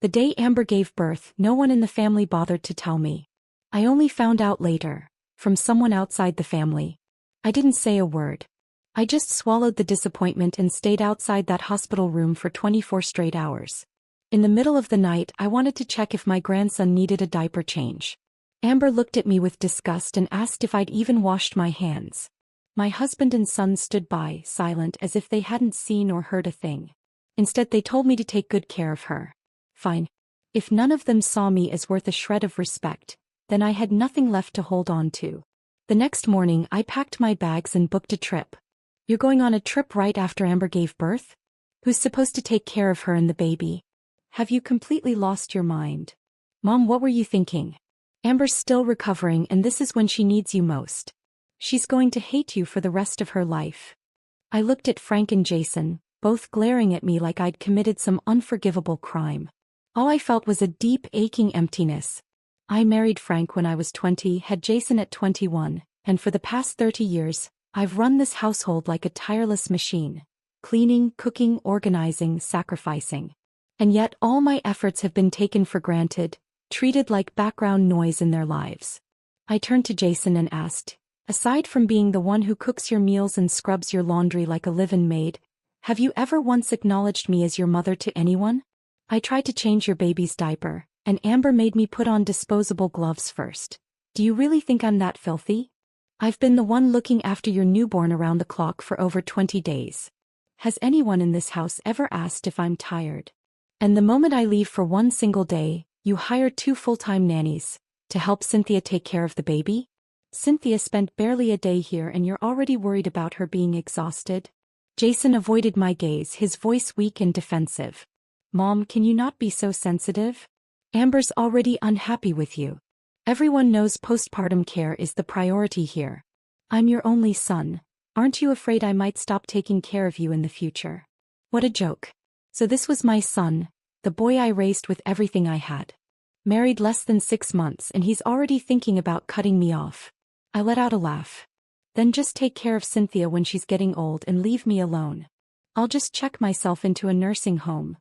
The day Amber gave birth, no one in the family bothered to tell me. I only found out later, from someone outside the family. I didn't say a word. I just swallowed the disappointment and stayed outside that hospital room for 24 straight hours. In the middle of the night, I wanted to check if my grandson needed a diaper change. Amber looked at me with disgust and asked if I'd even washed my hands. My husband and son stood by, silent as if they hadn't seen or heard a thing. Instead, they told me to take good care of her. Fine. If none of them saw me as worth a shred of respect, then I had nothing left to hold on to. The next morning, I packed my bags and booked a trip. You're going on a trip right after Amber gave birth? Who's supposed to take care of her and the baby? Have you completely lost your mind? Mom, what were you thinking? Amber's still recovering, and this is when she needs you most. She's going to hate you for the rest of her life. I looked at Frank and Jason, both glaring at me like I'd committed some unforgivable crime. All I felt was a deep, aching emptiness. I married Frank when I was 20, had Jason at 21, and for the past 30 years, I've run this household like a tireless machine. Cleaning, cooking, organizing, sacrificing. And yet all my efforts have been taken for granted, treated like background noise in their lives. I turned to Jason and asked, aside from being the one who cooks your meals and scrubs your laundry like a live-in maid, have you ever once acknowledged me as your mother to anyone? I tried to change your baby's diaper, and Amber made me put on disposable gloves first. Do you really think I'm that filthy? I've been the one looking after your newborn around the clock for over 20 days. Has anyone in this house ever asked if I'm tired? And the moment I leave for one single day, you hire 2 full-time nannies to help Cynthia take care of the baby? Cynthia spent barely a day here and you're already worried about her being exhausted? Jason avoided my gaze, his voice weak and defensive. Mom, can you not be so sensitive? Amber's already unhappy with you. Everyone knows postpartum care is the priority here. I'm your only son. Aren't you afraid I might stop taking care of you in the future? What a joke. So this was my son, the boy I raised with everything I had. Married less than 6 months and he's already thinking about cutting me off. I let out a laugh. Then just take care of Cynthia when she's getting old and leave me alone. I'll just check myself into a nursing home.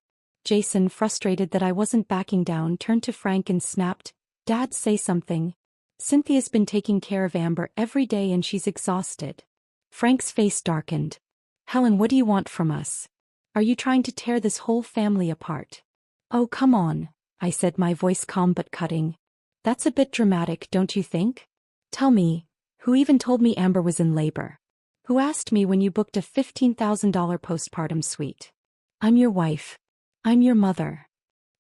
Jason, frustrated that I wasn't backing down, turned to Frank and snapped, Dad, say something. Cynthia's been taking care of Amber every day and she's exhausted. Frank's face darkened. Helen, what do you want from us? Are you trying to tear this whole family apart? Oh, come on, I said, my voice calm but cutting. That's a bit dramatic, don't you think? Tell me, who even told me Amber was in labor? Who asked me when you booked a $15,000 postpartum suite? I'm your wife. I'm your mother.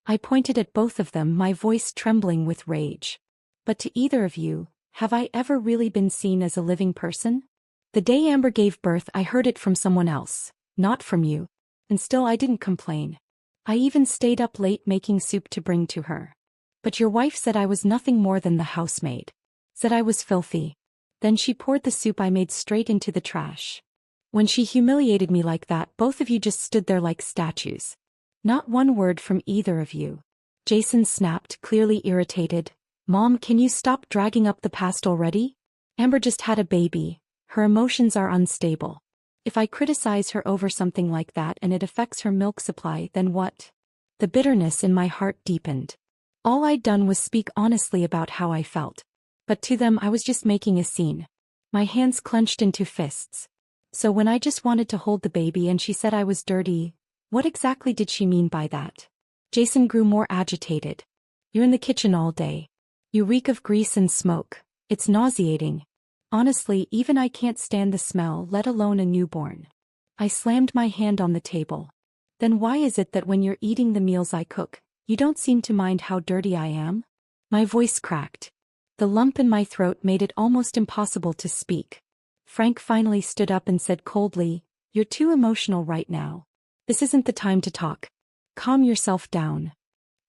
I pointed at both of them, my voice trembling with rage. But to either of you, have I ever really been seen as a living person? The day Amber gave birth, I heard it from someone else, not from you. And still I didn't complain. I even stayed up late making soup to bring to her. But your wife said I was nothing more than the housemaid. Said I was filthy. Then she poured the soup I made straight into the trash. When she humiliated me like that, both of you just stood there like statues. Not one word from either of you. Jason snapped, clearly irritated. Mom, can you stop dragging up the past already? Amber just had a baby. Her emotions are unstable. If I criticize her over something like that and it affects her milk supply, then what? The bitterness in my heart deepened. All I'd done was speak honestly about how I felt. But to them I was just making a scene. My hands clenched into fists. So when I just wanted to hold the baby and she said I was dirty, what exactly did she mean by that? Jason grew more agitated. You're in the kitchen all day. You reek of grease and smoke. It's nauseating. Honestly, even I can't stand the smell, let alone a newborn. I slammed my hand on the table. Then why is it that when you're eating the meals I cook, you don't seem to mind how dirty I am? My voice cracked. The lump in my throat made it almost impossible to speak. Frank finally stood up and said coldly, You're too emotional right now. This isn't the time to talk. Calm yourself down.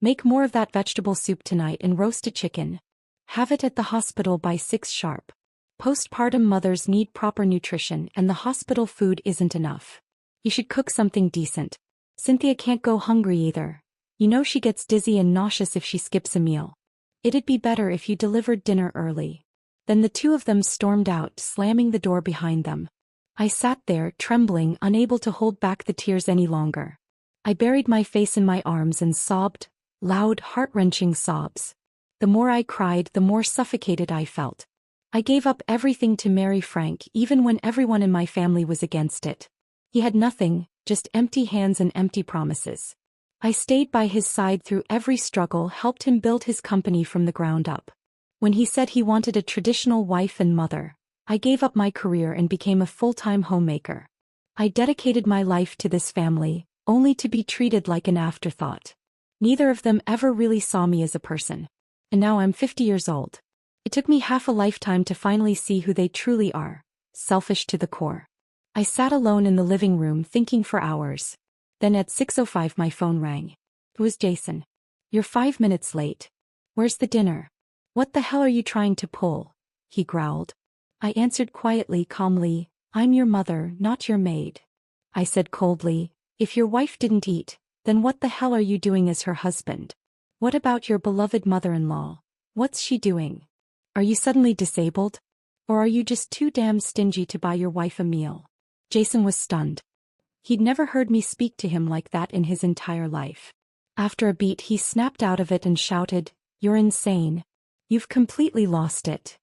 Make more of that vegetable soup tonight and roast a chicken. Have it at the hospital by 6 sharp. Postpartum mothers need proper nutrition and the hospital food isn't enough. You should cook something decent. Cynthia can't go hungry either. You know she gets dizzy and nauseous if she skips a meal. It'd be better if you delivered dinner early. Then the two of them stormed out, slamming the door behind them. I sat there, trembling, unable to hold back the tears any longer. I buried my face in my arms and sobbed, Loud, heart-wrenching sobs. The more I cried, the more suffocated I felt. I gave up everything to marry Frank, even when everyone in my family was against it. He had nothing, just empty hands and empty promises. I stayed by his side through every struggle, helped him build his company from the ground up. When he said he wanted a traditional wife and mother, I gave up my career and became a full-time homemaker. I dedicated my life to this family, only to be treated like an afterthought. Neither of them ever really saw me as a person. And now I'm 50 years old. It took me half a lifetime to finally see who they truly are, selfish to the core. I sat alone in the living room thinking for hours. Then at 6:05 my phone rang. It was Jason. "You're 5 minutes late. Where's the dinner? What the hell are you trying to pull?" he growled. I answered quietly, calmly, "I'm your mother, not your maid." I said coldly, "If your wife didn't eat, then what the hell are you doing as her husband? What about your beloved mother-in-law? What's she doing? Are you suddenly disabled? Or are you just too damn stingy to buy your wife a meal?" Jason was stunned. He'd never heard me speak to him like that in his entire life. After a beat he snapped out of it and shouted, "You're insane. You've completely lost it.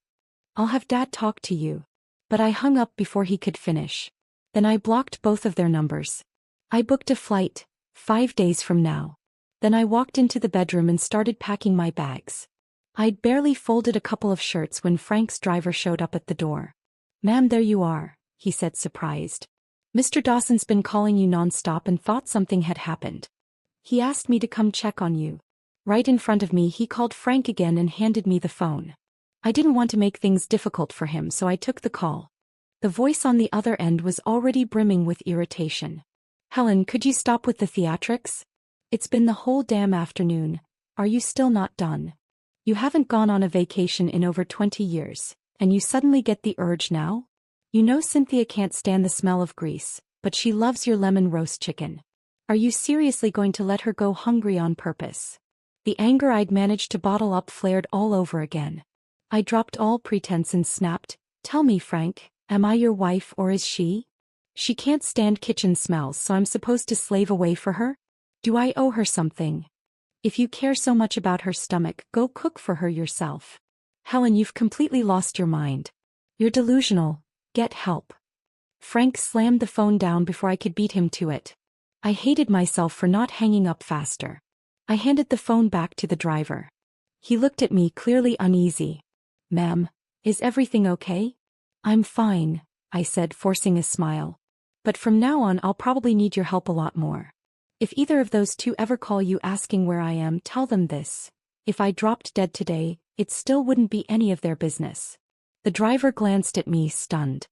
I'll have Dad talk to you." But I hung up before he could finish. Then I blocked both of their numbers. I booked a flight, 5 days from now. Then I walked into the bedroom and started packing my bags. I'd barely folded a couple of shirts when Frank's driver showed up at the door. "Ma'am, there you are," he said, surprised. "Mr. Dawson's been calling you nonstop and thought something had happened. He asked me to come check on you." Right in front of me he called Frank again and handed me the phone. I didn't want to make things difficult for him, so I took the call. The voice on the other end was already brimming with irritation. "Helen, could you stop with the theatrics? It's been the whole damn afternoon. Are you still not done? You haven't gone on a vacation in over 20 years, and you suddenly get the urge now? You know Cynthia can't stand the smell of grease, but she loves your lemon roast chicken. Are you seriously going to let her go hungry on purpose?" The anger I'd managed to bottle up flared all over again. I dropped all pretense and snapped, "Tell me, Frank, am I your wife or is she? She can't stand kitchen smells, so I'm supposed to slave away for her? Do I owe her something? If you care so much about her stomach, go cook for her yourself. Helen, you've completely lost your mind. You're delusional. Get help." Frank slammed the phone down before I could beat him to it. I hated myself for not hanging up faster. I handed the phone back to the driver. He looked at me, clearly uneasy. "Ma'am, is everything okay?" "I'm fine," I said, forcing a smile. "But from now on I'll probably need your help a lot more. If either of those two ever call you asking where I am, tell them this. If I dropped dead today, it still wouldn't be any of their business." The driver glanced at me, stunned.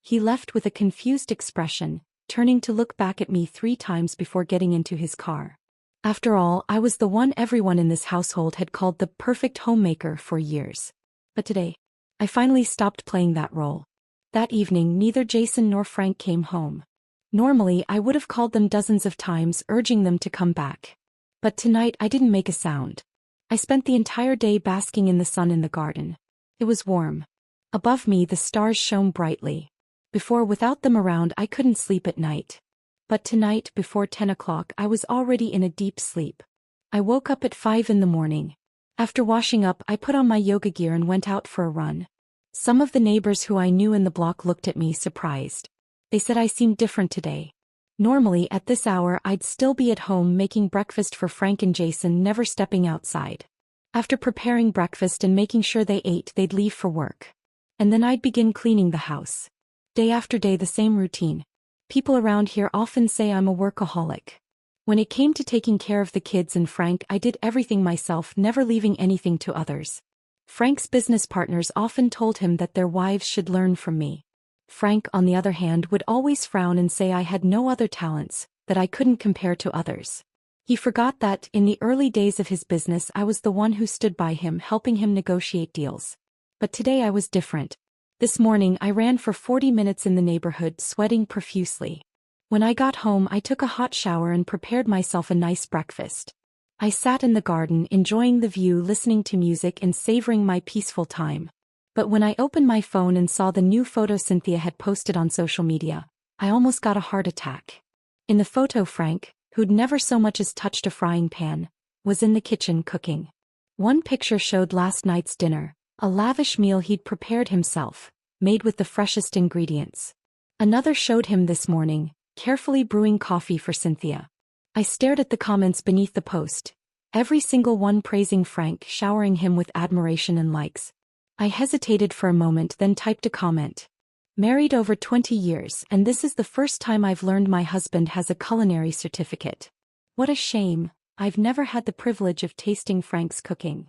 He left with a confused expression, turning to look back at me 3 times before getting into his car. After all, I was the one everyone in this household had called the perfect homemaker for years. But today, I finally stopped playing that role. That evening, neither Jason nor Frank came home. Normally, I would have called them dozens of times, urging them to come back. But tonight, I didn't make a sound. I spent the entire day basking in the sun in the garden. It was warm. Above me, the stars shone brightly. Before, without them around, I couldn't sleep at night. But tonight, before 10 o'clock, I was already in a deep sleep. I woke up at 5 in the morning. After washing up, I put on my yoga gear and went out for a run. Some of the neighbors who I knew in the block looked at me, surprised. They said I seemed different today. Normally, at this hour, I'd still be at home making breakfast for Frank and Jason, never stepping outside. After preparing breakfast and making sure they ate, they'd leave for work. And then I'd begin cleaning the house. Day after day, the same routine. People around here often say I'm a workaholic. When it came to taking care of the kids and Frank, I did everything myself, never leaving anything to others. Frank's business partners often told him that their wives should learn from me. Frank, on the other hand, would always frown and say I had no other talents, that I couldn't compare to others. He forgot that, in the early days of his business, I was the one who stood by him, helping him negotiate deals. But today I was different. This morning I ran for 40 minutes in the neighborhood, sweating profusely. When I got home, I took a hot shower and prepared myself a nice breakfast. I sat in the garden, enjoying the view, listening to music and savoring my peaceful time. But when I opened my phone and saw the new photo Cynthia had posted on social media, I almost got a heart attack. In the photo, Frank, who'd never so much as touched a frying pan, was in the kitchen cooking. One picture showed last night's dinner, a lavish meal he'd prepared himself, made with the freshest ingredients. Another showed him this morning, carefully brewing coffee for Cynthia. I stared at the comments beneath the post, every single one praising Frank, showering him with admiration and likes. I hesitated for a moment, then typed a comment. Married over 20 years, and this is the first time I've learned my husband has a culinary certificate. What a shame, I've never had the privilege of tasting Frank's cooking.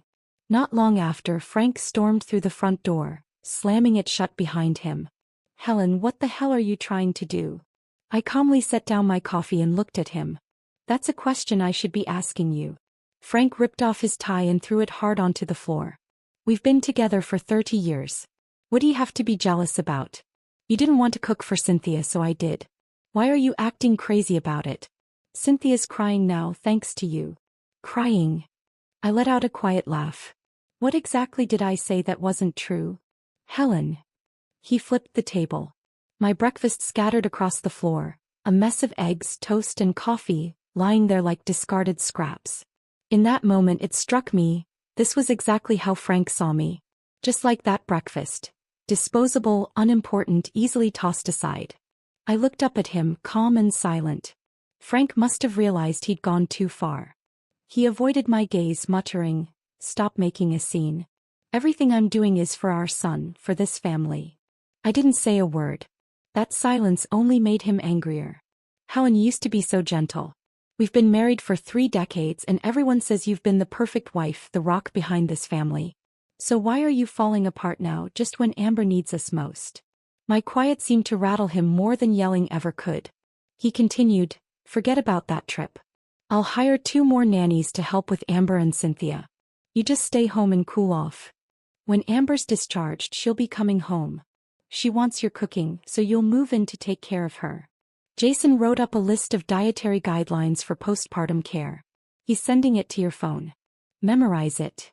Not long after, Frank stormed through the front door, slamming it shut behind him. Helen, what the hell are you trying to do? I calmly set down my coffee and looked at him. That's a question I should be asking you. Frank ripped off his tie and threw it hard onto the floor. We've been together for 30 years. What do you have to be jealous about? You didn't want to cook for Cynthia, so I did. Why are you acting crazy about it? Cynthia's crying now thanks to you. Crying? I let out a quiet laugh. What exactly did I say that wasn't true? Helen. He flipped the table. My breakfast scattered across the floor, a mess of eggs, toast and coffee, lying there like discarded scraps. In that moment it struck me, this was exactly how Frank saw me. Just like that breakfast. Disposable, unimportant, easily tossed aside. I looked up at him, calm and silent. Frank must have realized he'd gone too far. He avoided my gaze, muttering, "Stop making a scene. Everything I'm doing is for our son, for this family." I didn't say a word. That silence only made him angrier. Helen used to be so gentle. We've been married for 3 decades and everyone says you've been the perfect wife, the rock behind this family. So why are you falling apart now, just when Amber needs us most? My quiet seemed to rattle him more than yelling ever could. He continued, "Forget about that trip. I'll hire 2 more nannies to help with Amber and Cynthia. You just stay home and cool off. When Amber's discharged, she'll be coming home. She wants your cooking, so you'll move in to take care of her." Jason wrote up a list of dietary guidelines for postpartum care. He's sending it to your phone. Memorize it.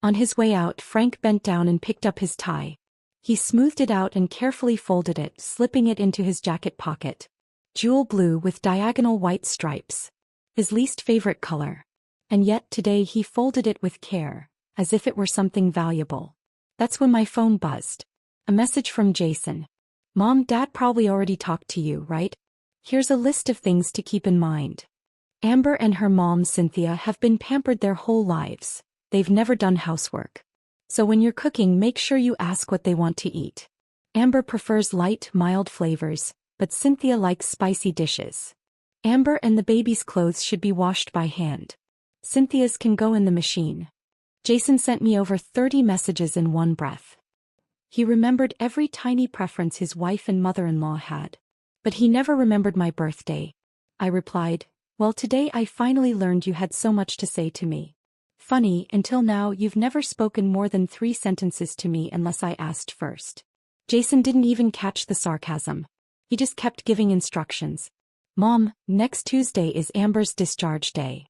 On his way out, Frank bent down and picked up his tie. He smoothed it out and carefully folded it, slipping it into his jacket pocket. Jewel blue with diagonal white stripes. His least favorite color. And yet today he folded it with care, as if it were something valuable. That's when my phone buzzed. A message from Jason. "Mom, Dad probably already talked to you, right? Here's a list of things to keep in mind. Amber and her mom Cynthia have been pampered their whole lives. They've never done housework. So when you're cooking, make sure you ask what they want to eat. Amber prefers light, mild flavors, but Cynthia likes spicy dishes. Amber and the baby's clothes should be washed by hand. Cynthia's can go in the machine." Jason sent me over 30 messages in one breath. He remembered every tiny preference his wife and mother-in-law had. But he never remembered my birthday. I replied, "Well, today I finally learned you had so much to say to me. Funny, until now you've never spoken more than 3 sentences to me unless I asked first." Jason didn't even catch the sarcasm. He just kept giving instructions. "Mom, next Tuesday is Amber's discharge day.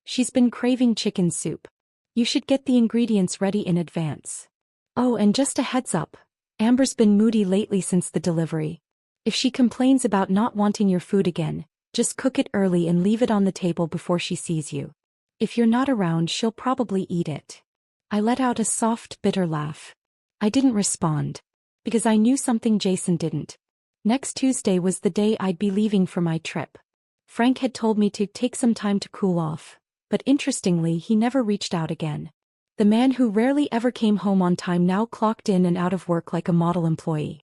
She's been craving chicken soup. You should get the ingredients ready in advance. Oh, and just a heads up, Amber's been moody lately since the delivery. If she complains about not wanting your food again, just cook it early and leave it on the table before she sees you. If you're not around, she'll probably eat it." I let out a soft, bitter laugh. I didn't respond. Because I knew something Jason didn't. Next Tuesday was the day I'd be leaving for my trip. Frank had told me to take some time to cool off, but interestingly he never reached out again. The man who rarely ever came home on time now clocked in and out of work like a model employee.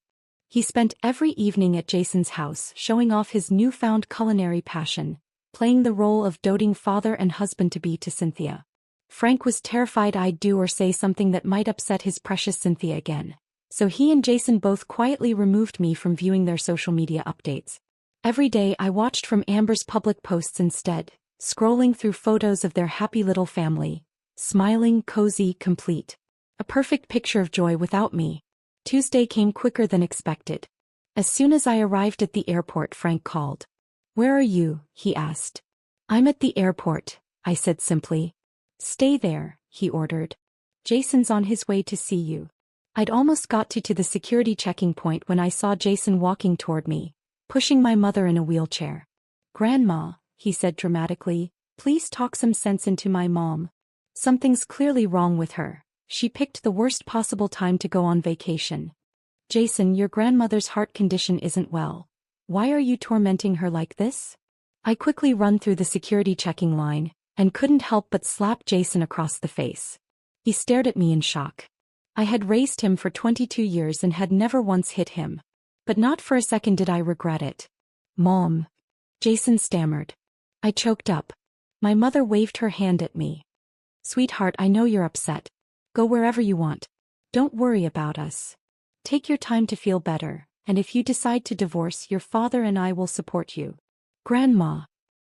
He spent every evening at Jason's house showing off his newfound culinary passion, playing the role of doting father and husband-to-be to Cynthia. Frank was terrified I'd do or say something that might upset his precious Cynthia again. So he and Jason both quietly removed me from viewing their social media updates. Every day I watched from Amber's public posts instead, scrolling through photos of their happy little family, smiling, cozy, complete. A perfect picture of joy without me. Tuesday came quicker than expected. As soon as I arrived at the airport, Frank called. "Where are you?" he asked. "I'm at the airport," I said simply. "Stay there," he ordered. "Jason's on his way to see you." I'd almost got to the security checking point when I saw Jason walking toward me, pushing my mother in a wheelchair. "Grandma," he said dramatically, Please talk some sense into my mom. Something's clearly wrong with her. She picked the worst possible time to go on vacation. Jason, your grandmother's heart condition isn't well. Why are you tormenting her like this? I quickly run through the security checking line, and couldn't help but slap Jason across the face. He stared at me in shock. I had raised him for 22 years and had never once hit him. But not for a second did I regret it. Mom. Jason stammered. I choked up. My mother waved her hand at me. Sweetheart, I know you're upset. Go wherever you want. Don't worry about us. Take your time to feel better, and if you decide to divorce, your father and I will support you. Grandma.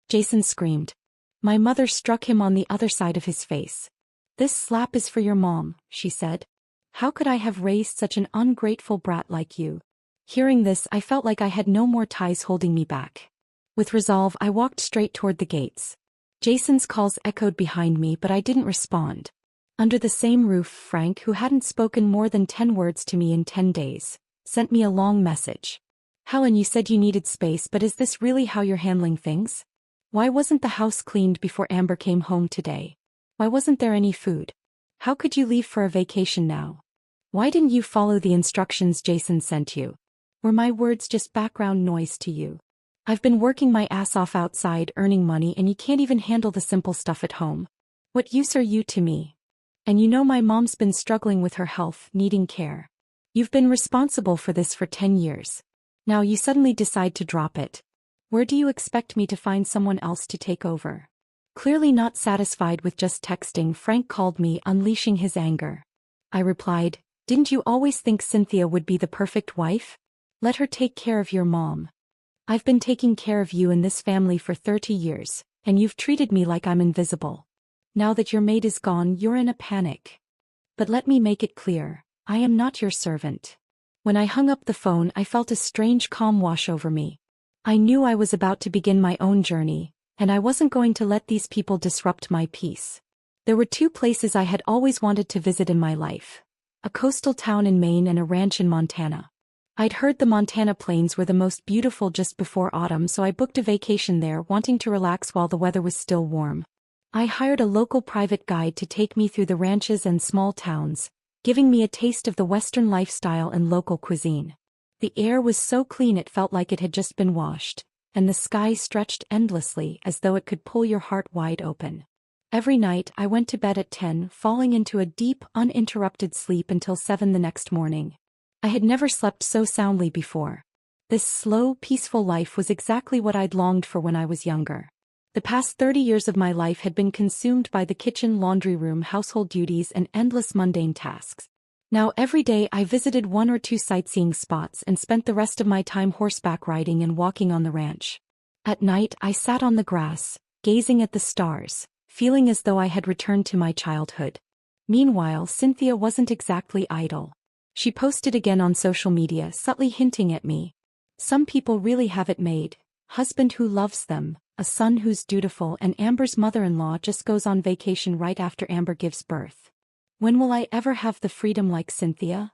Jason screamed. My mother struck him on the other side of his face. This slap is for your mom, she said. How could I have raised such an ungrateful brat like you? Hearing this, I felt like I had no more ties holding me back. With resolve, I walked straight toward the gates. Jason's calls echoed behind me, but I didn't respond. Under the same roof, Frank, who hadn't spoken more than 10 words to me in 10 days, sent me a long message. Helen, you said you needed space, but is this really how you're handling things? Why wasn't the house cleaned before Amber came home today? Why wasn't there any food? How could you leave for a vacation now? Why didn't you follow the instructions Jason sent you? Were my words just background noise to you? I've been working my ass off outside earning money and you can't even handle the simple stuff at home. What use are you to me? And you know my mom's been struggling with her health, needing care. You've been responsible for this for 10 years. Now you suddenly decide to drop it. Where do you expect me to find someone else to take over? Clearly not satisfied with just texting, Frank called me, unleashing his anger. I replied, didn't you always think Cynthia would be the perfect wife? Let her take care of your mom. I've been taking care of you and this family for 30 years, and you've treated me like I'm invisible. Now that your maid is gone, you're in a panic. But let me make it clear, I am not your servant. When I hung up the phone, I felt a strange calm wash over me. I knew I was about to begin my own journey, and I wasn't going to let these people disrupt my peace. There were 2 places I had always wanted to visit in my life: a coastal town in Maine and a ranch in Montana. I'd heard the Montana plains were the most beautiful just before autumn, so I booked a vacation there, wanting to relax while the weather was still warm. I hired a local private guide to take me through the ranches and small towns, giving me a taste of the Western lifestyle and local cuisine. The air was so clean it felt like it had just been washed, and the sky stretched endlessly as though it could pull your heart wide open. Every night I went to bed at 10, falling into a deep, uninterrupted sleep until 7 the next morning. I had never slept so soundly before. This slow, peaceful life was exactly what I'd longed for when I was younger. The past 30 years of my life had been consumed by the kitchen, laundry room, household duties, and endless mundane tasks. Now every day I visited 1 or 2 sightseeing spots and spent the rest of my time horseback riding and walking on the ranch. At night I sat on the grass, gazing at the stars, feeling as though I had returned to my childhood. Meanwhile, Cynthia wasn't exactly idle. She posted again on social media, subtly hinting at me. Some people really have it made: husband who loves them, a son who's dutiful, and Amber's mother-in-law just goes on vacation right after Amber gives birth. When will I ever have the freedom like Cynthia?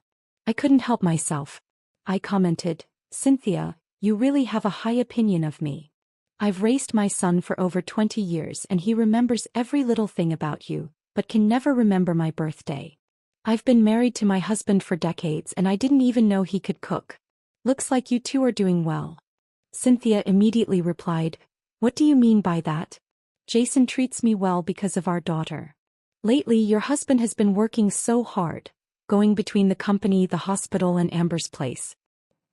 I couldn't help myself. I commented, Cynthia, you really have a high opinion of me. I've raised my son for over 20 years and he remembers every little thing about you, but can never remember my birthday. I've been married to my husband for decades and I didn't even know he could cook. Looks like you two are doing well. Cynthia immediately replied, what do you mean by that? Jason treats me well because of our daughter. Lately your husband has been working so hard, going between the company, the hospital, and Amber's place.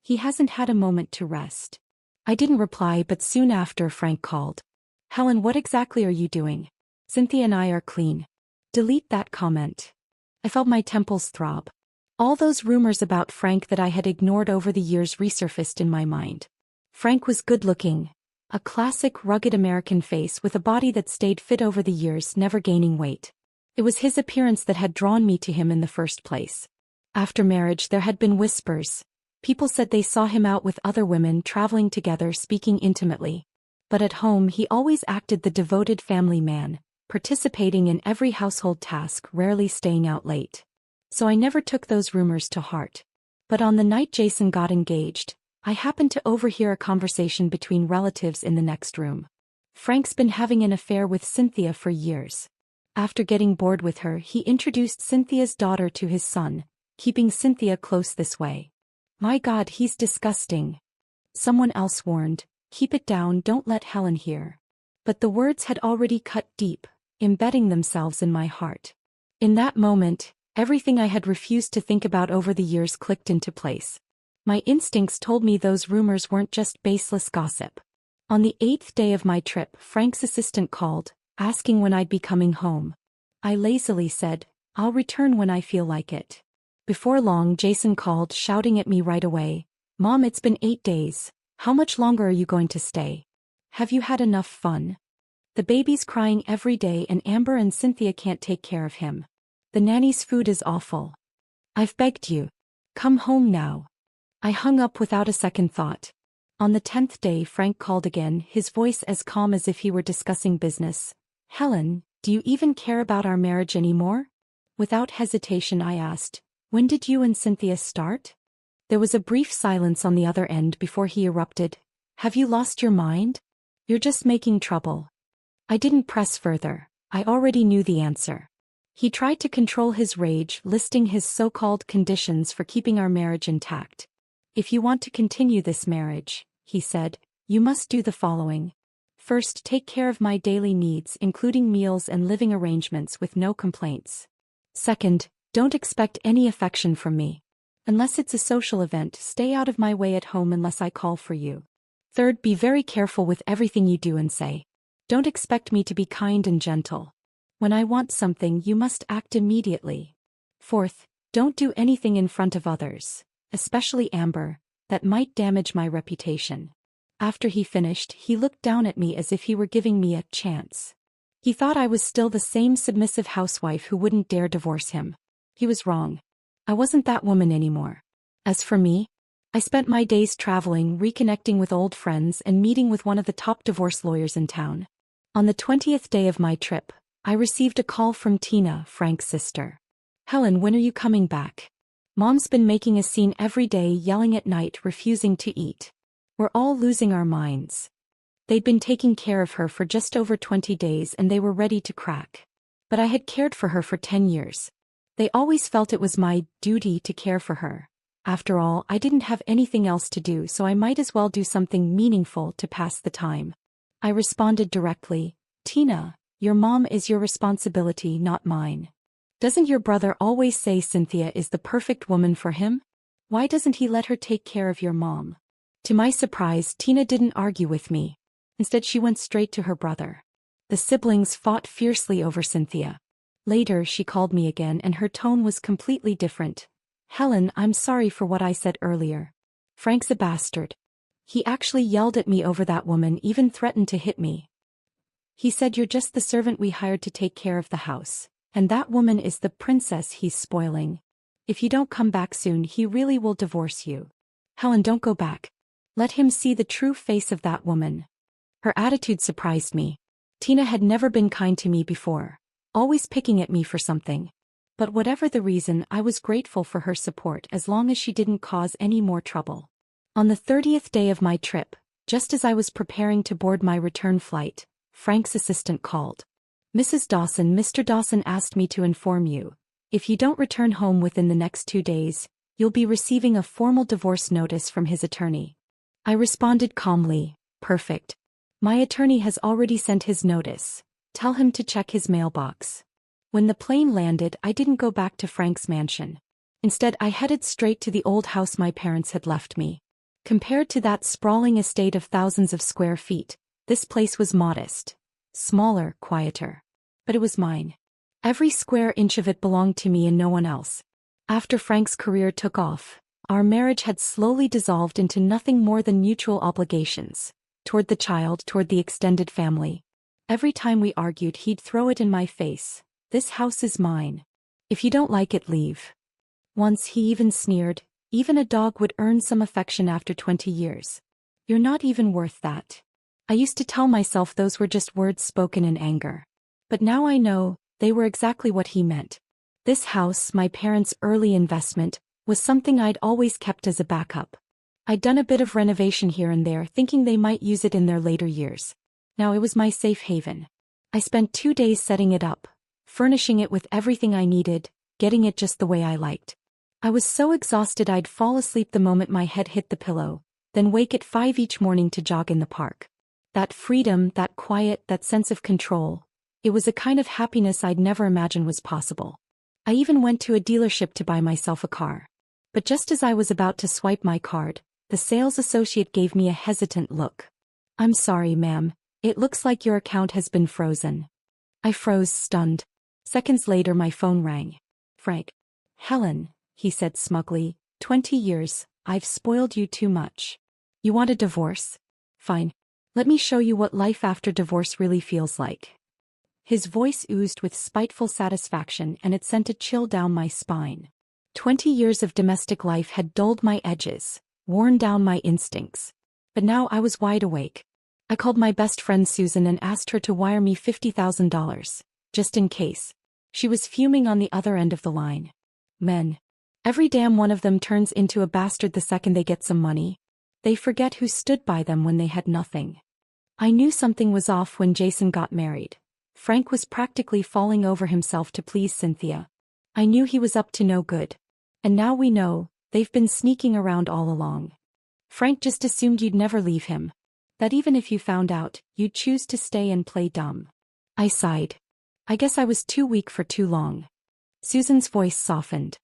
He hasn't had a moment to rest. I didn't reply, but soon after Frank called. Helen, what exactly are you doing? Cynthia and I are clean. Delete that comment. I felt my temples throb. All those rumors about Frank that I had ignored over the years resurfaced in my mind. Frank was good-looking, a classic rugged American face with a body that stayed fit over the years, never gaining weight. It was his appearance that had drawn me to him in the first place. After marriage there had been whispers. People said they saw him out with other women, traveling together, speaking intimately. But at home he always acted the devoted family man, participating in every household task, rarely staying out late. So I never took those rumors to heart. But on the night Jason got engaged, I happened to overhear a conversation between relatives in the next room. Frank's been having an affair with Cynthia for years. After getting bored with her, he introduced Cynthia's daughter to his son, keeping Cynthia close this way. My God, he's disgusting. Someone else warned, keep it down, don't let Helen hear. But the words had already cut deep, embedding themselves in my heart. In that moment, everything I had refused to think about over the years clicked into place. My instincts told me those rumors weren't just baseless gossip. On the 8th day of my trip, Frank's assistant called, asking when I'd be coming home. I lazily said, I'll return when I feel like it. Before long, Jason called, shouting at me right away, Mom, it's been 8 days. How much longer are you going to stay? Have you had enough fun? The baby's crying every day and Amber and Cynthia can't take care of him. The nanny's food is awful. I've begged you. Come home now. I hung up without a second thought. On the 10th day, Frank called again, his voice as calm as if he were discussing business. Helen, do you even care about our marriage anymore? Without hesitation, I asked, when did you and Cynthia start? There was a brief silence on the other end before he erupted. Have you lost your mind? You're just making trouble. I didn't press further. I already knew the answer. He tried to control his rage, listing his so-called conditions for keeping our marriage intact. If you want to continue this marriage, he said, you must do the following. First, take care of my daily needs, including meals and living arrangements with no complaints. Second, don't expect any affection from me. Unless it's a social event, stay out of my way at home unless I call for you. Third, be very careful with everything you do and say. Don't expect me to be kind and gentle. When I want something, you must act immediately. Fourth, don't do anything in front of others, especially Amber, that might damage my reputation. After he finished, he looked down at me as if he were giving me a chance. He thought I was still the same submissive housewife who wouldn't dare divorce him. He was wrong. I wasn't that woman anymore. As for me, I spent my days traveling, reconnecting with old friends, and meeting with one of the top divorce lawyers in town. On the 20th day of my trip, I received a call from Tina, Frank's sister. Helen, when are you coming back? Mom's been making a scene every day, yelling at night, refusing to eat. We're all losing our minds. They'd been taking care of her for just over 20 days and they were ready to crack. But I had cared for her for 10 years. They always felt it was my duty to care for her. After all, I didn't have anything else to do, so I might as well do something meaningful to pass the time. I responded directly, Tina, your mom is your responsibility, not mine. Doesn't your brother always say Cynthia is the perfect woman for him? Why doesn't he let her take care of your mom? To my surprise, Tina didn't argue with me. Instead, she went straight to her brother. The siblings fought fiercely over Cynthia. Later, she called me again and her tone was completely different. Helen, I'm sorry for what I said earlier. Frank's a bastard. He actually yelled at me over that woman, even threatened to hit me. He said you're just the servant we hired to take care of the house, and that woman is the princess he's spoiling. If you don't come back soon, he really will divorce you. Helen, don't go back. Let him see the true face of that woman. Her attitude surprised me. Tina had never been kind to me before, always picking at me for something. But whatever the reason, I was grateful for her support as long as she didn't cause any more trouble. On the 30th day of my trip, just as I was preparing to board my return flight, Frank's assistant called. Mrs. Dawson, Mr. Dawson asked me to inform you. If you don't return home within the next 2 days, you'll be receiving a formal divorce notice from his attorney. I responded calmly, perfect. My attorney has already sent his notice. Tell him to check his mailbox. When the plane landed, I didn't go back to Frank's mansion. Instead, I headed straight to the old house my parents had left me. Compared to that sprawling estate of thousands of square feet, this place was modest. Smaller, quieter. But it was mine. Every square inch of it belonged to me and no one else. After Frank's career took off, our marriage had slowly dissolved into nothing more than mutual obligations. Toward the child, toward the extended family. Every time we argued, he'd throw it in my face. This house is mine. If you don't like it, leave. Once he even sneered, even a dog would earn some affection after 20 years. You're not even worth that. I used to tell myself those were just words spoken in anger. But now I know, they were exactly what he meant. This house, my parents' early investment, was something I'd always kept as a backup. I'd done a bit of renovation here and there, thinking they might use it in their later years. Now it was my safe haven. I spent 2 days setting it up, furnishing it with everything I needed, getting it just the way I liked. I was so exhausted I'd fall asleep the moment my head hit the pillow, then wake at 5 each morning to jog in the park. That freedom, that quiet, that sense of control. It was a kind of happiness I'd never imagined was possible. I even went to a dealership to buy myself a car. But just as I was about to swipe my card, the sales associate gave me a hesitant look. "I'm sorry, ma'am. It looks like your account has been frozen." I froze, stunned. Seconds later my phone rang. "Frank." "Helen," he said smugly, 20 years, I've spoiled you too much. You want a divorce? Fine. Let me show you what life after divorce really feels like." His voice oozed with spiteful satisfaction and it sent a chill down my spine. 20 years of domestic life had dulled my edges, worn down my instincts. But now I was wide awake. I called my best friend Susan and asked her to wire me $50,000, just in case. She was fuming on the other end of the line. Men. Every damn one of them turns into a bastard the second they get some money. They forget who stood by them when they had nothing. I knew something was off when Jason got married. Frank was practically falling over himself to please Cynthia. I knew he was up to no good. And now we know, they've been sneaking around all along. Frank just assumed you'd never leave him. That even if you found out, you'd choose to stay and play dumb. I sighed. I guess I was too weak for too long. Susan's voice softened.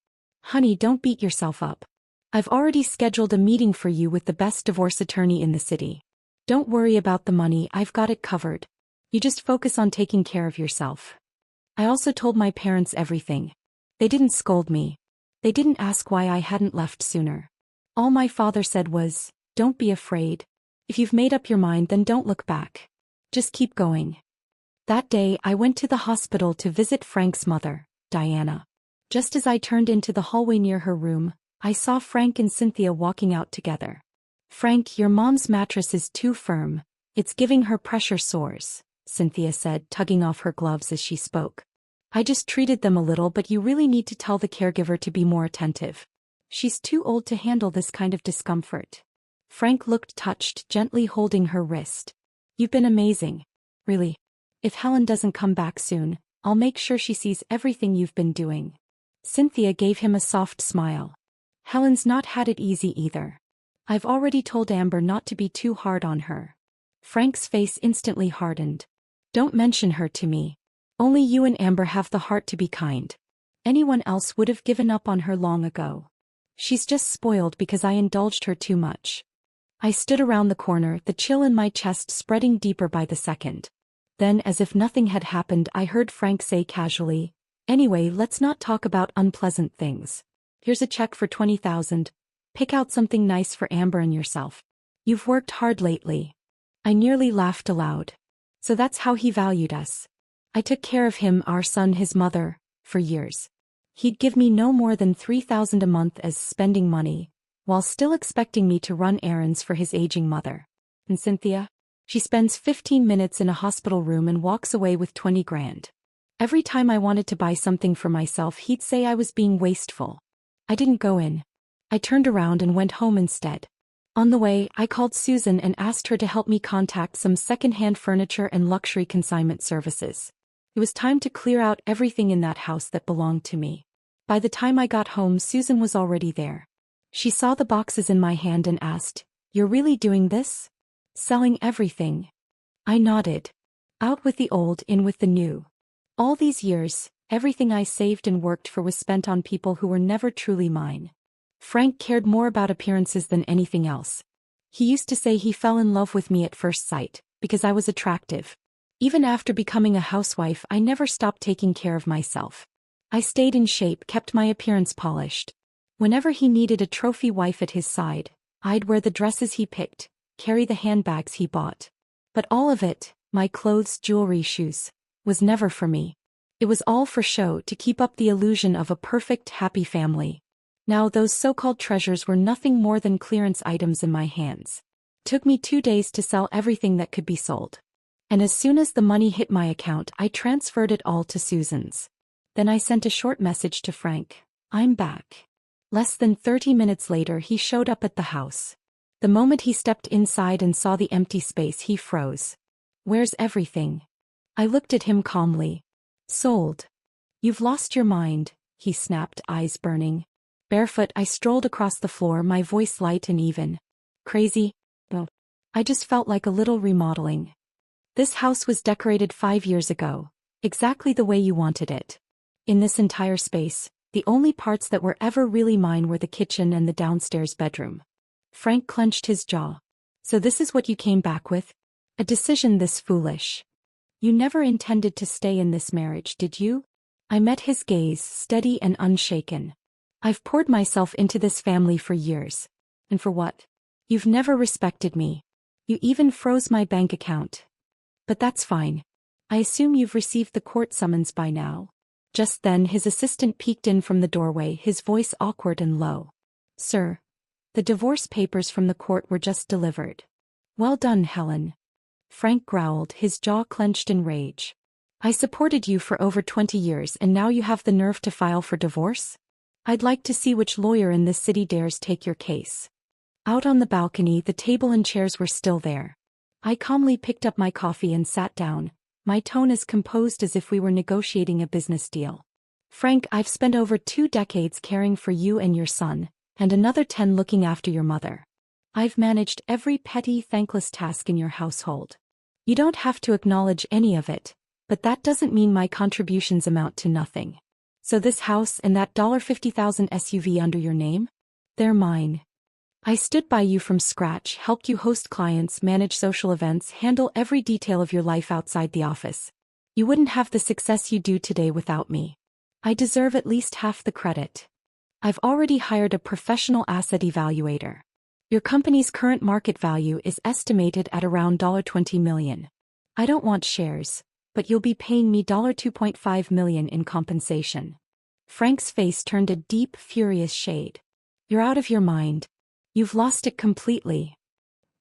"Honey, don't beat yourself up. I've already scheduled a meeting for you with the best divorce attorney in the city. Don't worry about the money, I've got it covered. You just focus on taking care of yourself." I also told my parents everything. They didn't scold me. They didn't ask why I hadn't left sooner. All my father said was, "Don't be afraid. If you've made up your mind, then don't look back. Just keep going." That day I went to the hospital to visit Frank's mother, Diana. Just as I turned into the hallway near her room, I saw Frank and Cynthia walking out together. "Frank, your mom's mattress is too firm. It's giving her pressure sores," Cynthia said, tugging off her gloves as she spoke. "I just treated them a little, but you really need to tell the caregiver to be more attentive. She's too old to handle this kind of discomfort." Frank looked touched, gently holding her wrist. "You've been amazing. Really. If Helen doesn't come back soon, I'll make sure she sees everything you've been doing." Cynthia gave him a soft smile. "Helen's not had it easy either. I've already told Amber not to be too hard on her." Frank's face instantly hardened. "Don't mention her to me. Only you and Amber have the heart to be kind. Anyone else would have given up on her long ago. She's just spoiled because I indulged her too much." I stood around the corner, the chill in my chest spreading deeper by the second. Then, as if nothing had happened, I heard Frank say casually, "Anyway, let's not talk about unpleasant things. Here's a check for $20,000. Pick out something nice for Amber and yourself. You've worked hard lately." I nearly laughed aloud. So that's how he valued us. I took care of him, our son, his mother, for years. He'd give me no more than $3,000 a month as spending money, while still expecting me to run errands for his aging mother. And Cynthia? She spends 15 minutes in a hospital room and walks away with 20 grand. Every time I wanted to buy something for myself, he'd say I was being wasteful. I didn't go in. I turned around and went home instead. On the way, I called Susan and asked her to help me contact some second-hand furniture and luxury consignment services. It was time to clear out everything in that house that belonged to me. By the time I got home, Susan was already there. She saw the boxes in my hand and asked, "You're really doing this? Selling everything?" I nodded. Out with the old, in with the new. All these years, everything I saved and worked for was spent on people who were never truly mine. Frank cared more about appearances than anything else. He used to say he fell in love with me at first sight, because I was attractive. Even after becoming a housewife, I never stopped taking care of myself. I stayed in shape, kept my appearance polished. Whenever he needed a trophy wife at his side, I'd wear the dresses he picked, carry the handbags he bought. But all of it, my clothes, jewelry, shoes, was never for me. It was all for show, to keep up the illusion of a perfect, happy family. Now those so-called treasures were nothing more than clearance items in my hands. It took me 2 days to sell everything that could be sold. And as soon as the money hit my account, I transferred it all to Susan's. Then I sent a short message to Frank. "I'm back." Less than 30 minutes later, he showed up at the house. The moment he stepped inside and saw the empty space, he froze. Where's everything? I looked at him calmly. Sold. You've lost your mind, he snapped, eyes burning. Barefoot, I strolled across the floor, my voice light and even. Crazy? No. I just felt like a little remodeling. This house was decorated 5 years ago, exactly the way you wanted it. In this entire space, the only parts that were ever really mine were the kitchen and the downstairs bedroom. Frank clenched his jaw. So this is what you came back with? A decision this foolish? You never intended to stay in this marriage, did you? I met his gaze, steady and unshaken. I've poured myself into this family for years. And for what? You've never respected me. You even froze my bank account. But that's fine. I assume you've received the court summons by now. Just then his assistant peeked in from the doorway, his voice awkward and low. Sir, the divorce papers from the court were just delivered. Well done, Helen. Frank growled, his jaw clenched in rage. I supported you for over 20 years and now you have the nerve to file for divorce? I'd like to see which lawyer in this city dares take your case. Out on the balcony, the table and chairs were still there. I calmly picked up my coffee and sat down, my tone as composed as if we were negotiating a business deal. Frank, I've spent over 2 decades caring for you and your son, and another 10 looking after your mother. I've managed every petty, thankless task in your household. You don't have to acknowledge any of it, but that doesn't mean my contributions amount to nothing. So this house and that $50,000 SUV under your name? They're mine. I stood by you from scratch, helped you host clients, manage social events, handle every detail of your life outside the office. You wouldn't have the success you do today without me. I deserve at least half the credit. I've already hired a professional asset evaluator. Your company's current market value is estimated at around $20 million. I don't want shares, but you'll be paying me $2.5 million in compensation. Frank's face turned a deep, furious shade. You're out of your mind. You've lost it completely.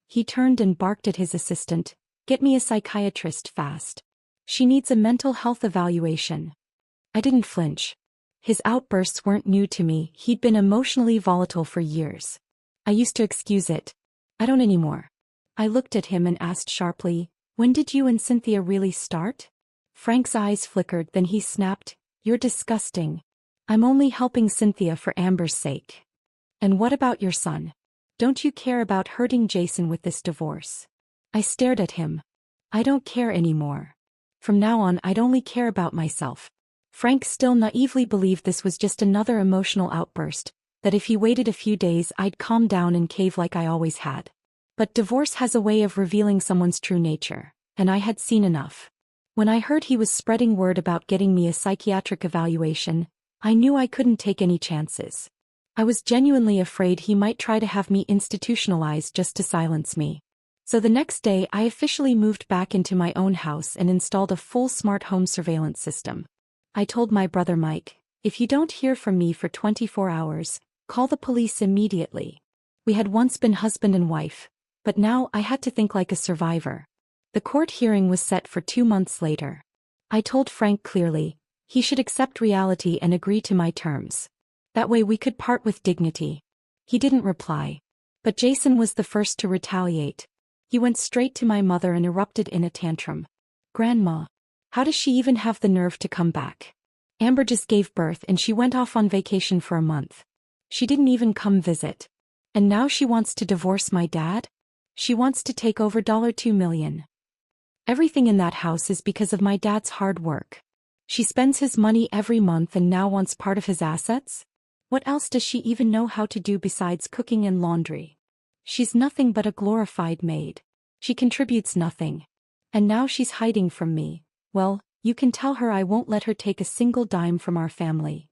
He turned and barked at his assistant, get me a psychiatrist fast. She needs a mental health evaluation. I didn't flinch. His outbursts weren't new to me, he'd been emotionally volatile for years. I used to excuse it. I don't anymore. I looked at him and asked sharply, when did you and Cynthia really start? Frank's eyes flickered, then he snapped, you're disgusting. I'm only helping Cynthia for Amber's sake. And what about your son? Don't you care about hurting Jason with this divorce? I stared at him. I don't care anymore. From now on I'd only care about myself. Frank still naively believed this was just another emotional outburst, that if he waited a few days I'd calm down and cave like I always had. But divorce has a way of revealing someone's true nature, and I had seen enough. When I heard he was spreading word about getting me a psychiatric evaluation, I knew I couldn't take any chances. I was genuinely afraid he might try to have me institutionalized just to silence me. So the next day I officially moved back into my own house and installed a full smart home surveillance system. I told my brother Mike, if you don't hear from me for 24 hours, call the police immediately. We had once been husband and wife, but now I had to think like a survivor. The court hearing was set for 2 months later. I told Frank clearly, he should accept reality and agree to my terms. That way we could part with dignity. He didn't reply. But Jason was the first to retaliate. He went straight to my mother and erupted in a tantrum. Grandma, how does she even have the nerve to come back? Amber just gave birth and she went off on vacation for a month. She didn't even come visit. And now she wants to divorce my dad? She wants to take over $2 million. Everything in that house is because of my dad's hard work. She spends his money every month and now wants part of his assets? What else does she even know how to do besides cooking and laundry? She's nothing but a glorified maid. She contributes nothing. And now she's hiding from me. Well, you can tell her I won't let her take a single dime from our family.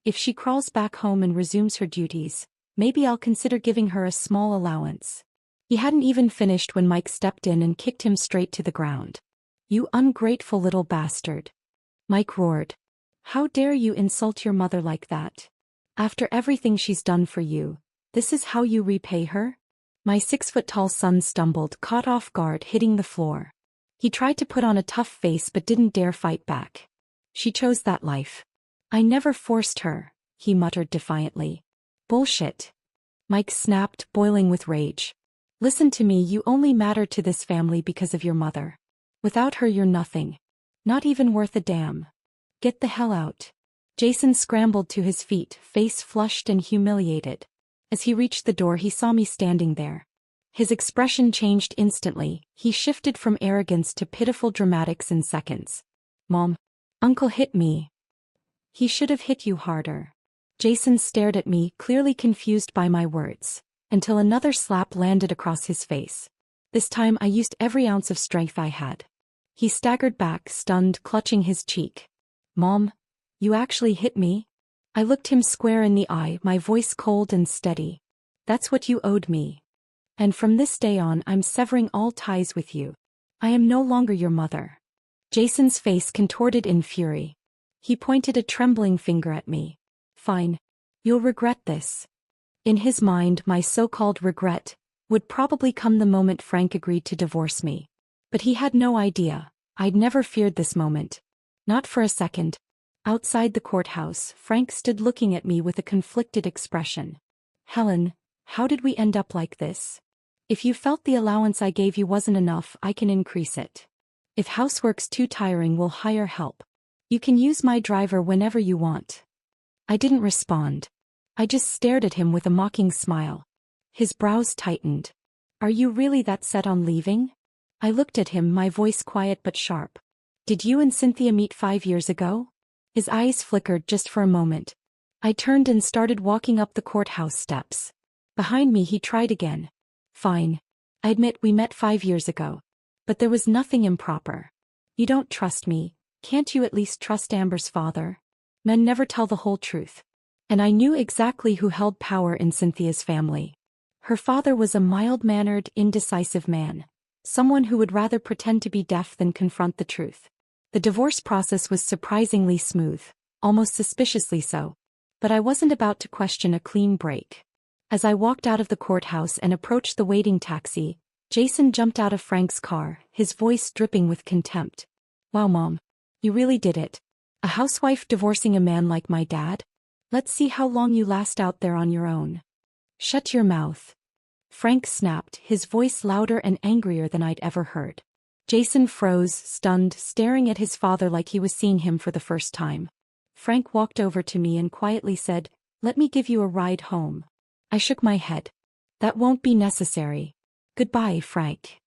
If she crawls back home and resumes her duties, maybe I'll consider giving her a small allowance. He hadn't even finished when Mike stepped in and kicked him straight to the ground. You ungrateful little bastard. Mike roared. How dare you insult your mother like that? After everything she's done for you, this is how you repay her? My 6-foot-tall son stumbled, caught off guard, hitting the floor. He tried to put on a tough face but didn't dare fight back. She chose that life. I never forced her, he muttered defiantly. Bullshit. Mike snapped, boiling with rage. Listen to me, you only matter to this family because of your mother. Without her you're nothing. Not even worth a damn. Get the hell out. Jason scrambled to his feet, face flushed and humiliated. As he reached the door he saw me standing there. His expression changed instantly, he shifted from arrogance to pitiful dramatics in seconds. Mom. Uncle hit me. He should have hit you harder. Jason stared at me, clearly confused by my words, until another slap landed across his face. This time I used every ounce of strength I had. He staggered back, stunned, clutching his cheek. Mom, you actually hit me? I looked him square in the eye, my voice cold and steady. That's what you owed me. And from this day on I'm severing all ties with you. I am no longer your mother. Jason's face contorted in fury. He pointed a trembling finger at me. Fine. You'll regret this. In his mind, my so-called regret would probably come the moment Frank agreed to divorce me. But he had no idea. I'd never feared this moment. Not for a second. Outside the courthouse, Frank stood looking at me with a conflicted expression. Helen, how did we end up like this? If you felt the allowance I gave you wasn't enough, I can increase it. If housework's too tiring, we'll hire help. You can use my driver whenever you want. I didn't respond. I just stared at him with a mocking smile. His brows tightened. Are you really that set on leaving? I looked at him, my voice quiet but sharp. Did you and Cynthia meet 5 years ago? His eyes flickered just for a moment. I turned and started walking up the courthouse steps. Behind me he tried again. Fine. I admit we met 5 years ago. But there was nothing improper. You don't trust me, can't you at least trust Amber's father? Men never tell the whole truth. And I knew exactly who held power in Cynthia's family. Her father was a mild-mannered, indecisive man. Someone who would rather pretend to be deaf than confront the truth. The divorce process was surprisingly smooth, almost suspiciously so. But I wasn't about to question a clean break. As I walked out of the courthouse and approached the waiting taxi, Jason jumped out of Frank's car, his voice dripping with contempt. Wow, Mom. You really did it. A housewife divorcing a man like my dad? Let's see how long you last out there on your own. Shut your mouth. Frank snapped, his voice louder and angrier than I'd ever heard. Jason froze, stunned, staring at his father like he was seeing him for the first time. Frank walked over to me and quietly said, "Let me give you a ride home." I shook my head. That won't be necessary. Goodbye, Frank.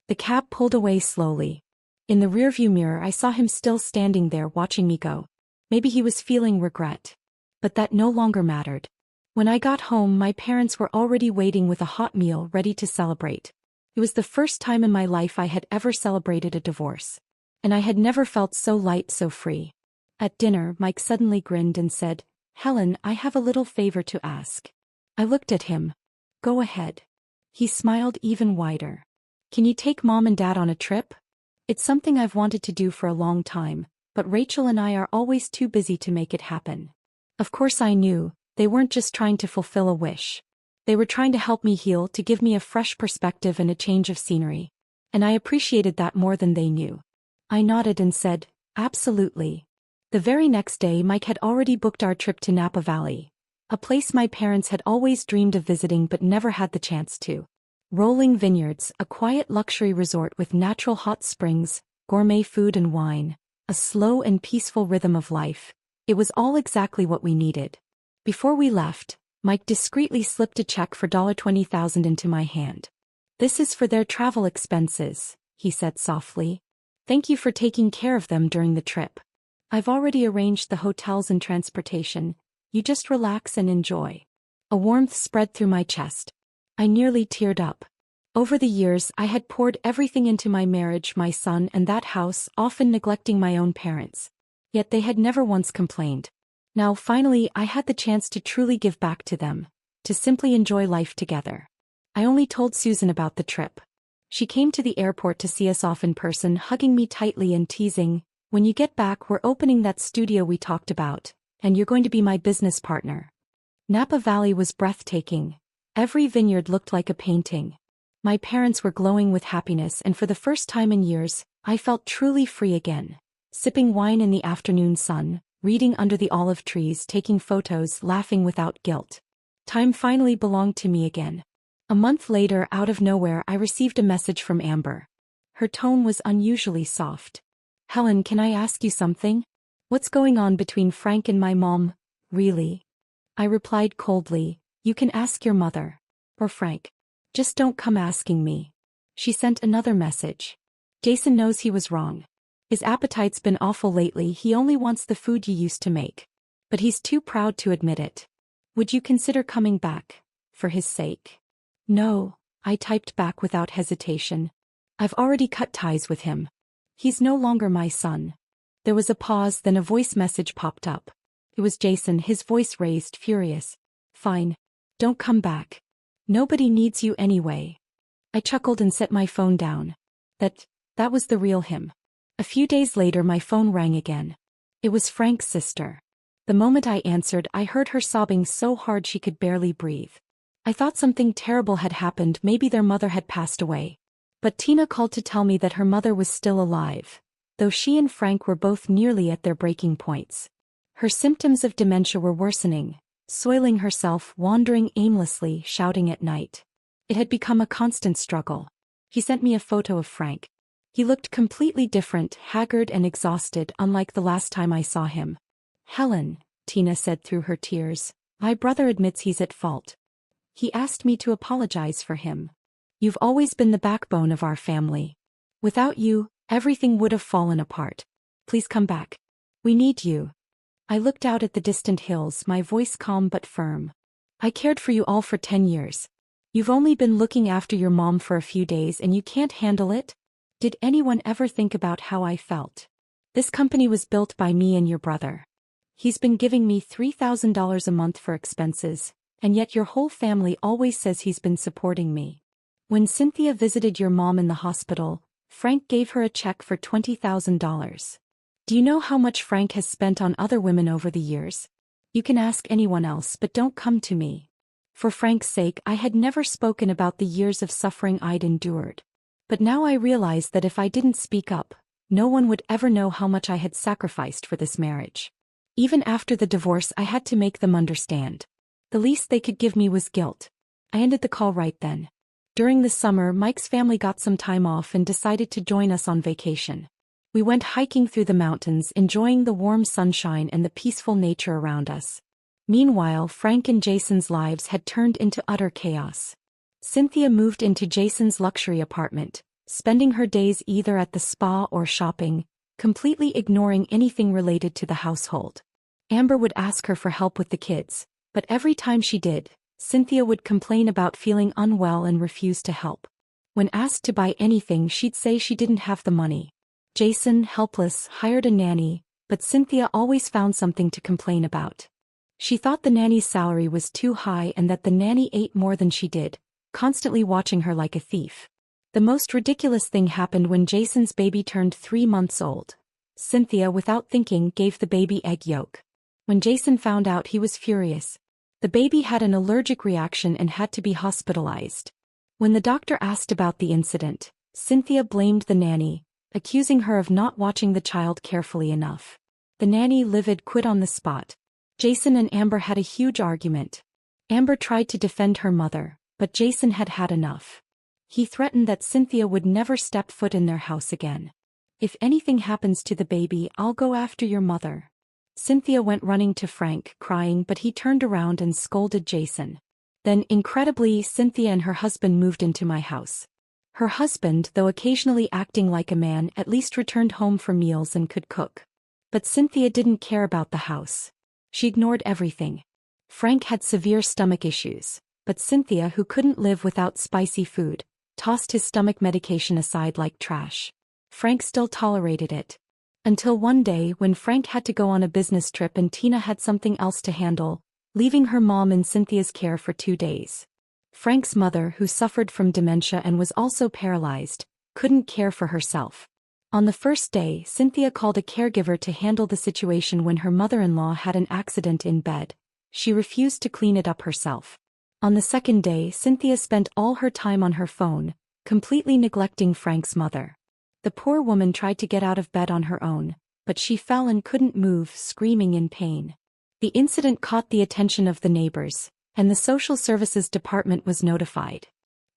The cab pulled away slowly. In the rearview mirror I saw him still standing there watching me go. Maybe he was feeling regret. But that no longer mattered. When I got home my parents were already waiting with a hot meal ready to celebrate. It was the first time in my life I had ever celebrated a divorce. And I had never felt so light, so free. At dinner Mike suddenly grinned and said, "Helen, I have a little favor to ask." I looked at him. Go ahead. He smiled even wider. Can you take Mom and Dad on a trip? It's something I've wanted to do for a long time, but Rachel and I are always too busy to make it happen. Of course I knew, they weren't just trying to fulfill a wish. They were trying to help me heal, to give me a fresh perspective and a change of scenery. And I appreciated that more than they knew. I nodded and said, absolutely. The very next day Mike had already booked our trip to Napa Valley. A place my parents had always dreamed of visiting but never had the chance to. Rolling vineyards, a quiet luxury resort with natural hot springs, gourmet food and wine, a slow and peaceful rhythm of life. It was all exactly what we needed. Before we left, Mike discreetly slipped a check for $20,000 into my hand. This is for their travel expenses, he said softly. Thank you for taking care of them during the trip. I've already arranged the hotels and transportation. You just relax and enjoy. A warmth spread through my chest. I nearly teared up. Over the years I had poured everything into my marriage, my son and that house, often neglecting my own parents. Yet they had never once complained. Now finally I had the chance to truly give back to them, to simply enjoy life together. I only told Susan about the trip. She came to the airport to see us off in person, hugging me tightly and teasing, "When you get back we're opening that studio we talked about, and you're going to be my business partner." Napa Valley was breathtaking. Every vineyard looked like a painting. My parents were glowing with happiness, and for the first time in years, I felt truly free again. Sipping wine in the afternoon sun, reading under the olive trees, taking photos, laughing without guilt. Time finally belonged to me again. A month later, out of nowhere, I received a message from Amber. Her tone was unusually soft. "Helen, can I ask you something? What's going on between Frank and my mom, really?" I replied coldly, "You can ask your mother. Or Frank. Just don't come asking me." She sent another message. "Jason knows he was wrong. His appetite's been awful lately. He only wants the food you used to make. But he's too proud to admit it. Would you consider coming back? For his sake?" "No," I typed back without hesitation. "I've already cut ties with him. He's no longer my son." There was a pause, then a voice message popped up. It was Jason, his voice raised, furious. "Fine. Don't come back. Nobody needs you anyway." I chuckled and set my phone down. That was the real him. A few days later my phone rang again. It was Frank's sister. The moment I answered, I heard her sobbing so hard she could barely breathe. I thought something terrible had happened, maybe their mother had passed away. But Tina called to tell me that her mother was still alive, though she and Frank were both nearly at their breaking points. Her symptoms of dementia were worsening, soiling herself, wandering aimlessly, shouting at night. It had become a constant struggle. He sent me a photo of Frank. He looked completely different, haggard and exhausted, unlike the last time I saw him. "Helen," Tina said through her tears, "my brother admits he's at fault. He asked me to apologize for him. You've always been the backbone of our family. Without you, everything would have fallen apart. Please come back. We need you." I looked out at the distant hills, my voice calm but firm. "I cared for you all for 10 years. You've only been looking after your mom for a few days and you can't handle it? Did anyone ever think about how I felt? This company was built by me and your brother. He's been giving me $3,000 a month for expenses, and yet your whole family always says he's been supporting me. When Cynthia visited your mom in the hospital, Frank gave her a check for $20,000. Do you know how much Frank has spent on other women over the years? You can ask anyone else, but don't come to me." For Frank's sake, I had never spoken about the years of suffering I'd endured. But now I realized that if I didn't speak up, no one would ever know how much I had sacrificed for this marriage. Even after the divorce, I had to make them understand. The least they could give me was guilt. I ended the call right then. During the summer, Mike's family got some time off and decided to join us on vacation. We went hiking through the mountains, enjoying the warm sunshine and the peaceful nature around us. Meanwhile, Frank and Jason's lives had turned into utter chaos. Cynthia moved into Jason's luxury apartment, spending her days either at the spa or shopping, completely ignoring anything related to the household. Amber would ask her for help with the kids, but every time she did, Cynthia would complain about feeling unwell and refuse to help. When asked to buy anything, she'd say she didn't have the money. Jason, helpless, hired a nanny, but Cynthia always found something to complain about. She thought the nanny's salary was too high and that the nanny ate more than she did, constantly watching her like a thief. The most ridiculous thing happened when Jason's baby turned 3 months old. Cynthia, without thinking, gave the baby egg yolk. When Jason found out, he was furious. The baby had an allergic reaction and had to be hospitalized. When the doctor asked about the incident, Cynthia blamed the nanny, accusing her of not watching the child carefully enough. The nanny, livid, quit on the spot. Jason and Amber had a huge argument. Amber tried to defend her mother, but Jason had had enough. He threatened that Cynthia would never step foot in their house again. "If anything happens to the baby, I'll go after your mother." Cynthia went running to Frank, crying, but he turned around and scolded Jason. Then, incredibly, Cynthia and her husband moved into my house. Her husband, though occasionally acting like a man, at least returned home for meals and could cook. But Cynthia didn't care about the house. She ignored everything. Frank had severe stomach issues, but Cynthia, who couldn't live without spicy food, tossed his stomach medication aside like trash. Frank still tolerated it. Until one day when Frank had to go on a business trip and Tina had something else to handle, leaving her mom in Cynthia's care for 2 days. Frank's mother, who suffered from dementia and was also paralyzed, couldn't care for herself. On the first day, Cynthia called a caregiver to handle the situation when her mother-in-law had an accident in bed. She refused to clean it up herself. On the second day, Cynthia spent all her time on her phone, completely neglecting Frank's mother. The poor woman tried to get out of bed on her own, but she fell and couldn't move, screaming in pain. The incident caught the attention of the neighbors, and the social services department was notified.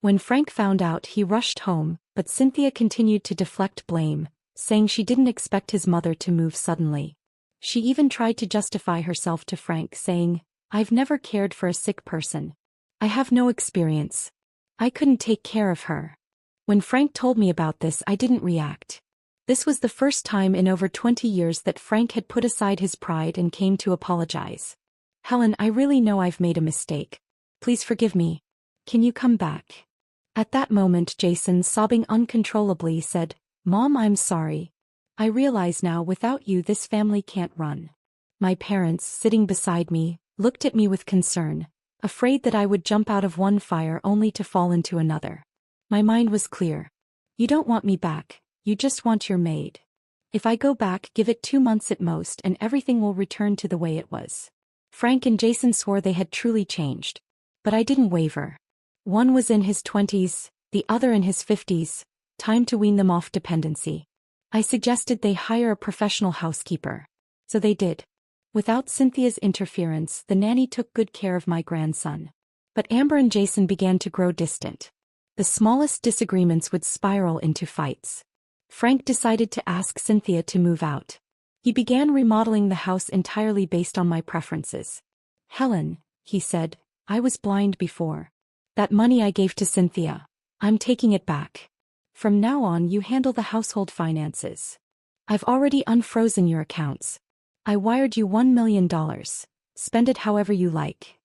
When Frank found out, he rushed home, but Cynthia continued to deflect blame, saying she didn't expect his mother to move suddenly. She even tried to justify herself to Frank, saying, "I've never cared for a sick person. I have no experience. I couldn't take care of her." When Frank told me about this, I didn't react. This was the first time in over 20 years that Frank had put aside his pride and came to apologize. "Helen, I really know I've made a mistake. Please forgive me. Can you come back?" At that moment, Jason, sobbing uncontrollably, said, "Mom, I'm sorry. I realize now without you this family can't run." My parents, sitting beside me, looked at me with concern, afraid that I would jump out of one fire only to fall into another. My mind was clear. "You don't want me back, you just want your maid. If I go back, give it 2 months at most and everything will return to the way it was." Frank and Jason swore they had truly changed. But I didn't waver. One was in his 20s, the other in his 50s, time to wean them off dependency. I suggested they hire a professional housekeeper. So they did. Without Cynthia's interference, the nanny took good care of my grandson. But Amber and Jason began to grow distant. The smallest disagreements would spiral into fights. Frank decided to ask Cynthia to move out. He began remodeling the house entirely based on my preferences. "Helen," he said, "I was blind before. That money I gave to Cynthia, I'm taking it back. From now on, you handle the household finances. I've already unfrozen your accounts. I wired you $1 million. Spend it however you like."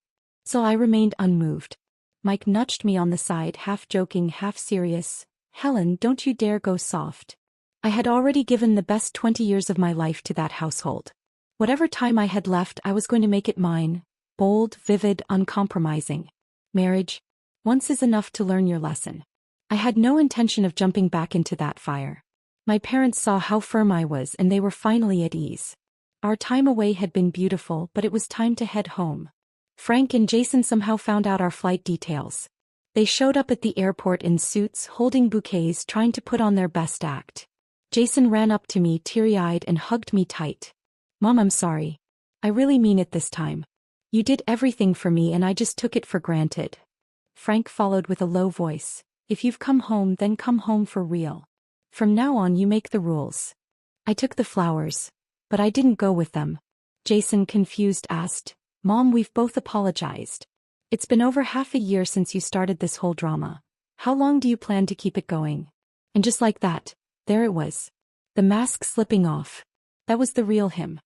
So I remained unmoved. Mike nudged me on the side, half joking, half serious. "Helen, don't you dare go soft. I had already given the best 20 years of my life to that household. Whatever time I had left, I was going to make it mine. Bold, vivid, uncompromising. Marriage? Once is enough to learn your lesson." I had no intention of jumping back into that fire. My parents saw how firm I was and they were finally at ease. Our time away had been beautiful, but it was time to head home. Frank and Jason somehow found out our flight details. They showed up at the airport in suits, holding bouquets, trying to put on their best act. Jason ran up to me, teary-eyed, and hugged me tight. "Mom, I'm sorry. I really mean it this time. You did everything for me and I just took it for granted." Frank followed with a low voice. "If you've come home, then come home for real. From now on, you make the rules." I took the flowers, but I didn't go with them. Jason, confused, asked, "Mom, we've both apologized. It's been over half a year since you started this whole drama. How long do you plan to keep it going?" And just like that, there it was. The mask slipping off. That was the real him.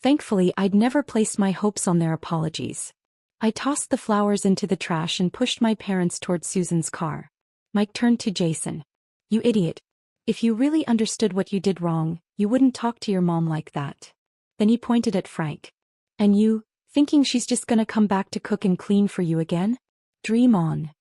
Thankfully, I'd never placed my hopes on their apologies. I tossed the flowers into the trash and pushed my parents toward Susan's car. Mike turned to Jason. "You idiot. If you really understood what you did wrong, you wouldn't talk to your mom like that." Then he pointed at Frank. "And you, thinking she's just gonna come back to cook and clean for you again? Dream on.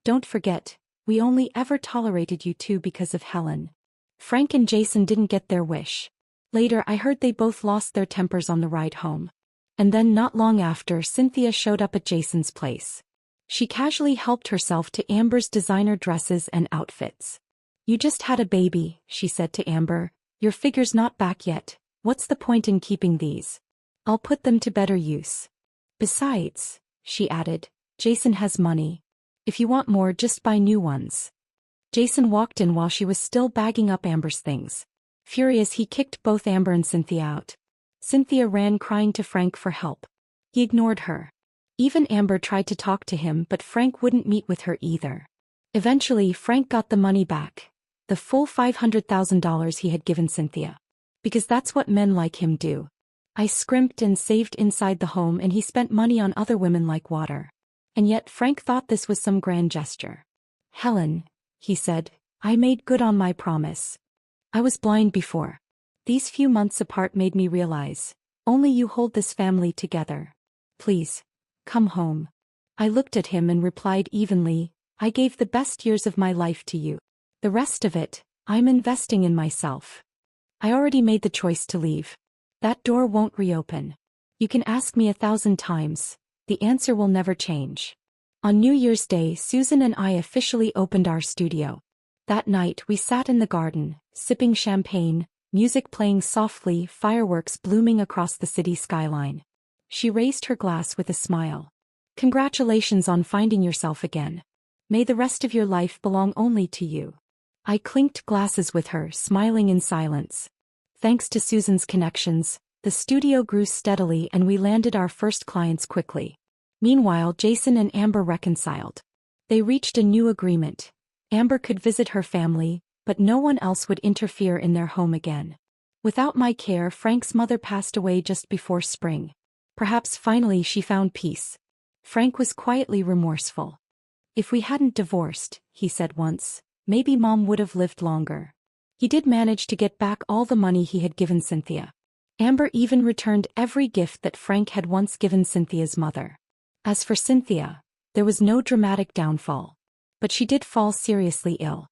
Don't forget, we only ever tolerated you two because of Helen." Frank and Jason didn't get their wish. Later, I heard they both lost their tempers on the ride home. And then not long after, Cynthia showed up at Jason's place. She casually helped herself to Amber's designer dresses and outfits. "You just had a baby," she said to Amber. "Your figure's not back yet. What's the point in keeping these? I'll put them to better use. Besides," she added, "Jason has money. If you want more, just buy new ones." Jason walked in while she was still bagging up Amber's things. Furious, he kicked both Amber and Cynthia out. Cynthia ran crying to Frank for help. He ignored her. Even Amber tried to talk to him, but Frank wouldn't meet with her either. Eventually, Frank got the money back. The full $500,000 he had given Cynthia. Because that's what men like him do. I scrimped and saved inside the home and he spent money on other women like water. And yet Frank thought this was some grand gesture. "Helen," he said, "I made good on my promise. I was blind before. These few months apart made me realize, only you hold this family together. Please, come home." I looked at him and replied evenly, "I gave the best years of my life to you. The rest of it, I'm investing in myself. I already made the choice to leave. That door won't reopen. You can ask me 1,000 times, the answer will never change." On New Year's Day, Susan and I officially opened our studio. That night we sat in the garden, sipping champagne, music playing softly, fireworks blooming across the city skyline. She raised her glass with a smile. "Congratulations on finding yourself again. May the rest of your life belong only to you. I clinked glasses with her, smiling in silence. Thanks to Susan's connections, the studio grew steadily and we landed our first clients quickly. Meanwhile, Jason and Amber reconciled. They reached a new agreement. Amber could visit her family, but no one else would interfere in their home again. Without my care, Frank's mother passed away just before spring. Perhaps finally she found peace. Frank was quietly remorseful. If we hadn't divorced, he said once, maybe Mom would have lived longer. He did manage to get back all the money he had given Cynthia. Amber even returned every gift that Frank had once given Cynthia's mother. As for Cynthia, there was no dramatic downfall. But she did fall seriously ill.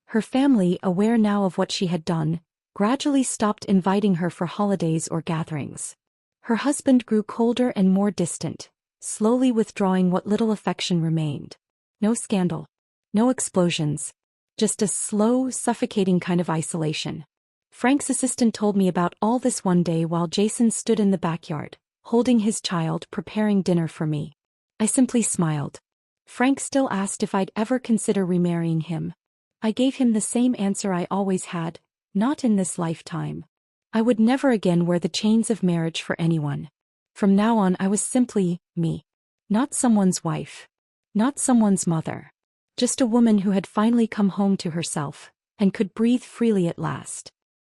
Her family, aware now of what she had done, gradually stopped inviting her for holidays or gatherings. Her husband grew colder and more distant, slowly withdrawing what little affection remained. No scandal. No explosions. Just a slow, suffocating kind of isolation. Frank's assistant told me about all this one day while Jason stood in the backyard, holding his child, preparing dinner for me. I simply smiled. Frank still asked if I'd ever consider remarrying him. I gave him the same answer I always had, not in this lifetime. I would never again wear the chains of marriage for anyone. From now on I was simply me. Not someone's wife. Not someone's mother. Just a woman who had finally come home to herself, and could breathe freely at last.